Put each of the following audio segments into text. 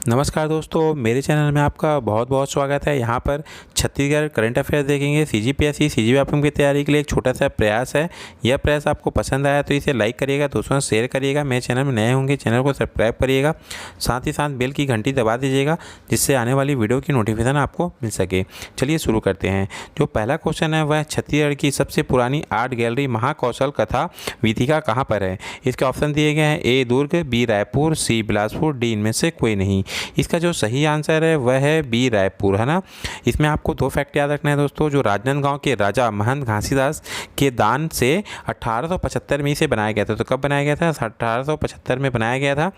नमस्कार दोस्तों, मेरे चैनल में आपका बहुत बहुत स्वागत है। यहाँ पर छत्तीसगढ़ करंट अफेयर्स देखेंगे। सीजीपीएससी सीजीपीएफएम की तैयारी के लिए एक छोटा सा प्रयास है। यह प्रयास आपको पसंद आया तो इसे लाइक करिएगा, दोस्तों से शेयर करिएगा। मेरे चैनल में नए होंगे चैनल को सब्सक्राइब करिएगा, साथ ही साथ बेल की घंटी दबा दीजिएगा जिससे आने वाली वीडियो की नोटिफिकेशन आपको मिल सके। चलिए शुरू करते हैं। जो पहला क्वेश्चन है वह छत्तीसगढ़ की सबसे पुरानी आर्ट गैलरी महाकौशल कथा वीथिका कहाँ पर है। इसके ऑप्शन दिए गए हैं ए दुर्ग, बी रायपुर, सी बिलासपुर, डी इनमें से कोई नहीं। इसका जो सही आंसर है वह है बी रायपुर, है ना। इसमें आपको दो फैक्ट याद रखना है दोस्तों। जो राजनांदगांव के राजा महंत घासीदास के दान से 1875 में इसे बनाया गया था। तो कब बनाया गया था? 1875 में बनाया गया था।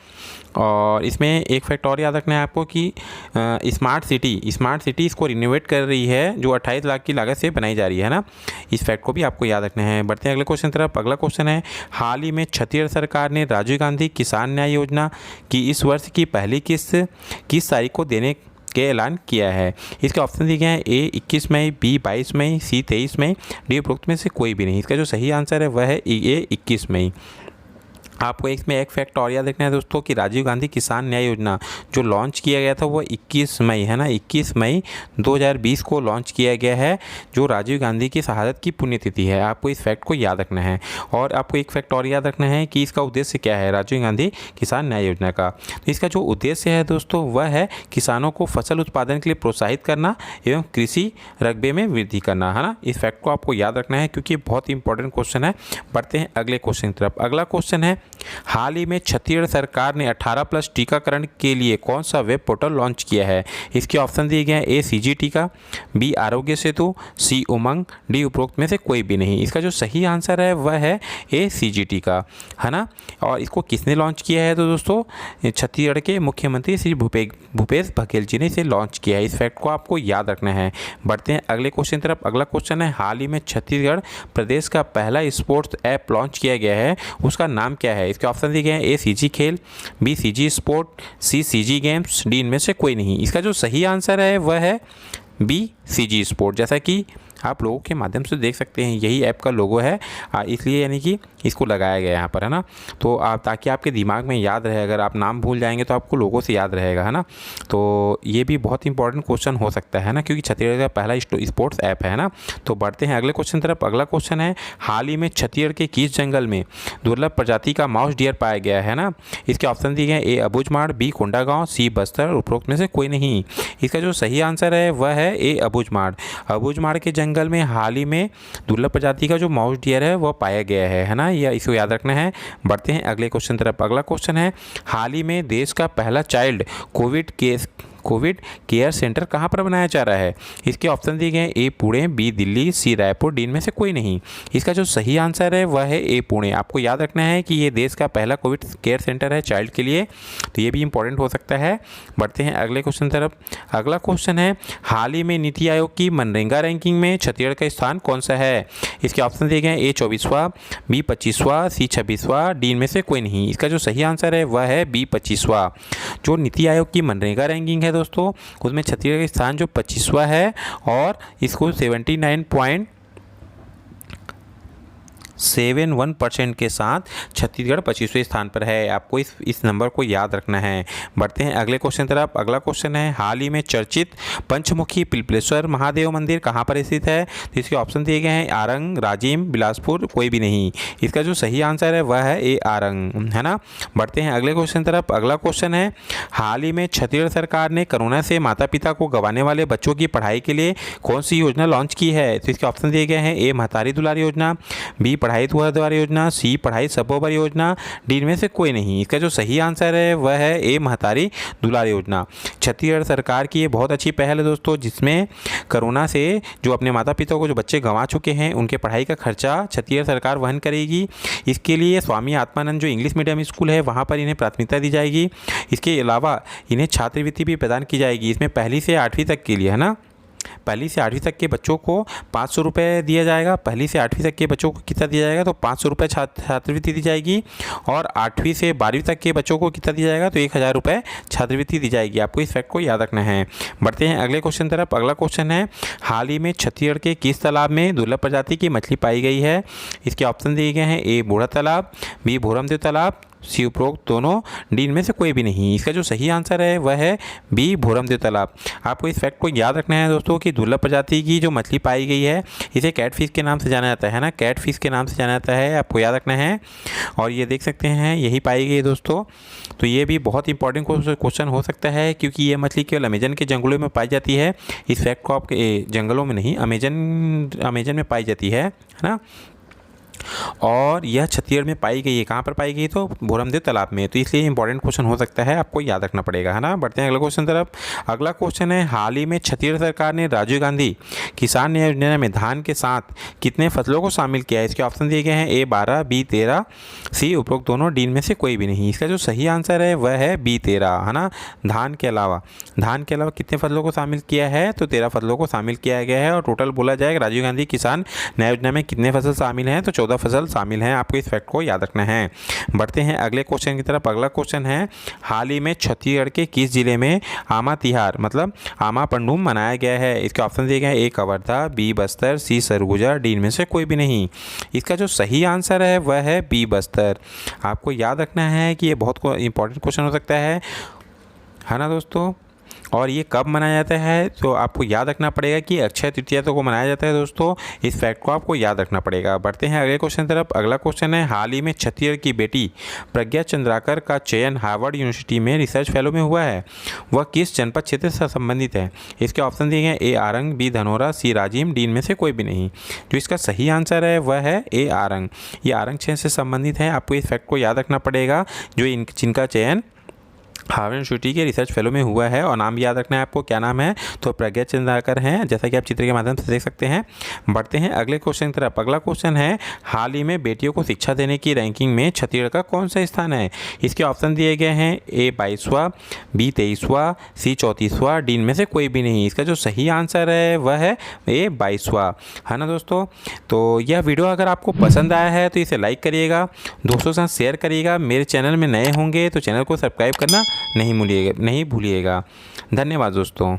और इसमें एक फैक्ट और याद रखना है आपको कि स्मार्ट सिटी इसको रिनोवेट कर रही है, जो 28 लाख की लागत से बनाई जा रही है ना। इस फैक्ट को भी आपको याद रखना है। बढ़ते हैं अगले क्वेश्चन तरफ। अगला क्वेश्चन है, हाल ही में छत्तीसगढ़ सरकार ने राजीव गांधी किसान न्याय योजना की इस वर्ष की पहली किस्त किस तारीख को देने के ऐलान किया है। इसके ऑप्शन दिए गए हैं ए 21 मई, बी 22 मई, सी 23 मई, डी उपरोक्त में से कोई भी नहीं। इसका जो सही आंसर है वह है ए 21 मई। आपको इसमें एक फैक्ट और याद रखना है दोस्तों कि राजीव गांधी किसान न्याय योजना जो लॉन्च किया गया था वो 21 मई, है ना, 21 मई 2020 को लॉन्च किया गया है, जो राजीव गांधी की शहादत की पुण्यतिथि है। आपको इस फैक्ट को याद रखना है। और आपको एक फैक्ट और याद रखना है कि इसका उद्देश्य क्या है, राजीव गांधी किसान न्याय योजना का। तो इसका जो उद्देश्य है दोस्तों वह है किसानों को फसल उत्पादन के लिए प्रोत्साहित करना एवं कृषि रकबे में वृद्धि करना, है ना। इस फैक्ट को आपको याद रखना है क्योंकि बहुत इंपॉर्टेंट क्वेश्चन है। बढ़ते हैं अगले क्वेश्चन की तरफ। अगला क्वेश्चन है, हाल ही में छत्तीसगढ़ सरकार ने 18+ टीकाकरण के लिए कौन सा वेब पोर्टल लॉन्च किया है। इसके ऑप्शन दिए गए हैं ए सीजी टीका, बी आरोग्य सेतु, सी उमंग, डी उपरोक्त में से कोई भी नहीं। इसका जो सही आंसर है वह है ए सीजी टीका, है ना। और इसको किसने लॉन्च किया है? तो दोस्तों छत्तीसगढ़ के मुख्यमंत्री श्री भूपेश बघेल जी ने इसे लॉन्च किया है। इस फैक्ट को आपको याद रखना है। बढ़ते हैं अगले क्वेश्चन तरफ। अगला क्वेश्चन है, हाल ही में छत्तीसगढ़ प्रदेश का पहला स्पोर्ट्स ऐप लॉन्च किया गया है, उसका नाम क्या है। इसके ऑप्शन दिए गए हैं ए सीजी खेल, बी सीजी स्पोर्ट, सी सीजी गेम्स, डी इनमें से कोई नहीं। इसका जो सही आंसर है वह है बी सीजी स्पोर्ट। जैसा कि आप लोगों के माध्यम से देख सकते हैं यही ऐप का लोगो है, इसलिए यानी कि इसको लगाया गया यहाँ पर, है ना। तो आप ताकि आपके दिमाग में याद रहे, अगर आप नाम भूल जाएंगे तो आपको लोगों से याद रहेगा, है ना। तो ये भी बहुत इंपॉर्टेंट क्वेश्चन हो सकता है ना, क्योंकि छत्तीसगढ़ का पहला स्पोर्ट्स ऐप है ना। तो बढ़ते हैं अगले क्वेश्चन तरफ। अगला क्वेश्चन है, हाल ही में छत्तीसगढ़ के किस जंगल में दुर्लभ प्रजाति का माउस डियर पाया गया है ना। इसके ऑप्शन दिए गए ए अबूझमाड़, बी कोंडागांव, सी बस्तर, उपरोक्त में से कोई नहीं। इसका जो सही आंसर है वह है ए अबूझमाड़। अबूझमाड़ के जंगल में हाल ही में दुर्लभ प्रजाति का जो माउस डियर है वह पाया गया है ना। यह इसको याद रखना है। बढ़ते हैं अगले क्वेश्चन तरफ। अगला क्वेश्चन है, हाल ही में देश का पहला चाइल्ड कोविड केयर सेंटर कहाँ पर बनाया जा रहा है। इसके ऑप्शन दिए गए हैं ए पुणे, बी दिल्ली, सी रायपुर, डी में से कोई नहीं। इसका जो सही आंसर है वह है ए पुणे। आपको याद रखना है कि ये देश का पहला कोविड केयर सेंटर है चाइल्ड के लिए, तो ये भी इंपॉर्टेंट हो सकता है। बढ़ते हैं अगले क्वेश्चन तरफ। अगला क्वेश्चन है, हाल ही में नीति आयोग की मनरेगा रैंकिंग में छत्तीसगढ़ का स्थान कौन सा है। इसके ऑप्शन दिए गए हैं ए 24वां, बी 25वां, सी 26वां, डी में से कोई नहीं। इसका जो सही आंसर है वह है बी 25वां। जो नीति आयोग की मनरेगा रैंकिंग है दोस्तों उसमें छत्तीसगढ़ का स्थान जो 25वां है और इसको 79.71% के साथ छत्तीसगढ़ 25वें स्थान पर है। आपको इस नंबर को याद रखना है। बढ़ते हैं अगले क्वेश्चन तरफ। अगला क्वेश्चन है, हाल ही में चर्चित पंचमुखी पिलपेश्वर महादेव मंदिर कहाँ पर स्थित है। तो इसके ऑप्शन दिए गए हैं आरंग, राजिम, बिलासपुर, कोई भी नहीं। इसका जो सही आंसर है वह है ए आरंग, है ना। बढ़ते हैं अगले क्वेश्चन तरफ। अगला क्वेश्चन है, हाल ही में छत्तीसगढ़ सरकार ने कोरोना से माता पिता को गंवाने वाले बच्चों की पढ़ाई के लिए कौन सी योजना लॉन्च की है। तो इसके ऑप्शन दिए गए हैं ए महतारी दुलार योजना, बी पढ़ाई तुहर द्वार योजना, सी पढ़ाई सबोबर योजना, डी में से कोई नहीं। इसका जो सही आंसर है वह है ए महतारी दुलार योजना। छत्तीसगढ़ सरकार की ये बहुत अच्छी पहल है दोस्तों, जिसमें कोरोना से जो अपने माता पिता को जो बच्चे गंवा चुके हैं उनके पढ़ाई का खर्चा छत्तीसगढ़ सरकार वहन करेगी। इसके लिए स्वामी आत्मानंद जो इंग्लिश मीडियम स्कूल है वहाँ पर इन्हें प्राथमिकता दी जाएगी। इसके अलावा इन्हें छात्रवृत्ति भी प्रदान की जाएगी, इसमें 1ली से 8वीं तक के लिए, है ना। पहली से 8वीं तक के बच्चों को 500 रुपये दिया जाएगा। पहली से 8वीं तक के बच्चों को कितना दिया जाएगा, तो 500 रुपये छात्रवृत्ति दी जाएगी। और 8वीं से 12वीं तक के बच्चों को कितना दिया जाएगा, तो 1000 रुपये छात्रवृत्ति दी जाएगी। आपको इस फैक्ट को याद रखना है। बढ़ते हैं अगले क्वेश्चन तरफ। अगला क्वेश्चन है, हाल ही में छत्तीसगढ़ के किस तालाब में दुर्लभ प्रजाति की मछली पाई गई है। इसके ऑप्शन दिए गए हैं, ए बूढ़ा तालाब, बी भोरमदेव तालाब, सी उपरोक्त दोनों, डी इनमें से कोई भी नहीं। इसका जो सही आंसर है वह है बी भोरमदेव तालाब। आपको इस फैक्ट को याद रखना है दोस्तों कि दुर्लभ प्रजाति की जो मछली पाई गई है इसे कैट फिश के नाम से जाना जाता है ना, कैट फिश के नाम से जाना जाता है, आपको याद रखना है। और ये देख सकते हैं यही पाई गई है दोस्तों। तो ये भी बहुत इंपॉर्टेंट क्वेश्चन हो सकता है क्योंकि ये मछली केवल अमेजन के जंगलों में पाई जाती है। इस फैक्ट को आपके जंगलों में नहीं, अमेजन में पाई जाती है ना। और यह छत्तीसगढ़ में पाई गई है। कहाँ पर पाई गई, तो भोरमदेव तालाब में। तो इसलिए इंपॉर्टेंट क्वेश्चन हो सकता है, आपको याद रखना पड़ेगा, है ना। बढ़ते हैं अगले क्वेश्चन तरफ। अगला क्वेश्चन है, हाल ही में छत्तीसगढ़ सरकार ने राजीव गांधी किसान न्याय योजना में धान के साथ कितने फसलों को शामिल किया है। इसके ऑप्शन दिए गए हैं, ए 12, बी 13, सी उपरोक्त दोनों, डी में से कोई भी नहीं। इसका जो सही आंसर है वह है बी 13, है ना। धान के अलावा कितने फसलों को शामिल किया है, तो 13 फसलों को शामिल किया गया है। और टोटल बोला जाए राजीव गांधी किसान न्याय योजना में कितने फसल शामिल हैं, तो 14 फसल शामिल हैं। आपको इस फैक्ट को याद रखना है। बढ़ते हैं अगले क्वेश्चन की तरफ। अगला क्वेश्चन है, हाल ही में छत्तीसगढ़ के किस जिले में आमा तिहार मतलब आमा पंडुम मनाया गया है। इसके ऑप्शन दिए गए हैं, ए कवर्धा, बी बस्तर, सी सरगुजा, डी में से कोई भी नहीं। इसका जो सही आंसर है वह है बी बस्तर। आपको याद रखना है कि ये बहुत इंपॉर्टेंट क्वेश्चन हो सकता है ना दोस्तों। और ये कब मनाया जाता है, तो आपको याद रखना पड़ेगा कि अक्षय तृतीया को मनाया जाता है दोस्तों। इस फैक्ट को आपको याद रखना पड़ेगा। बढ़ते हैं अगले क्वेश्चन तरफ। अगला क्वेश्चन है, हाल ही में छत्तीसगढ़ की बेटी प्रज्ञा चंद्राकर का चयन हार्वर्ड यूनिवर्सिटी में रिसर्च फेलो में हुआ है। वह किस जनपद क्षेत्र से संबंधित है। इसके ऑप्शन दिए गए, ए आरंग, बी धनोरा, सी राजिम, डी में से कोई भी नहीं। जो इसका सही आंसर है वह है ए आरंग। ये आरंग क्षेत्र से संबंधित है। आपको इस फैक्ट को याद रखना पड़ेगा, जो जिनका चयन हार्वर्ड यूनिवर्सिटी के रिसर्च फेलो में हुआ है। और नाम याद रखना है आपको, क्या नाम है, तो प्रज्ञा चंद्राकर हैं, जैसा कि आप चित्र के माध्यम से देख सकते हैं। बढ़ते हैं अगले क्वेश्चन की तरफ। अगला क्वेश्चन है, हाल ही में बेटियों को शिक्षा देने की रैंकिंग में छत्तीसगढ़ का कौन सा स्थान है। इसके ऑप्शन दिए गए हैं, ए 22वां, बी 23वां, सी 34वां, डी में से कोई भी नहीं। इसका जो सही आंसर है वह है ए 22वां, है ना दोस्तों। तो यह वीडियो अगर आपको पसंद आया है तो इसे लाइक करिएगा, दोस्तों के साथ शेयर करिएगा। मेरे चैनल में नए होंगे तो चैनल को सब्सक्राइब करना नहीं भूलिएगा। धन्यवाद दोस्तों।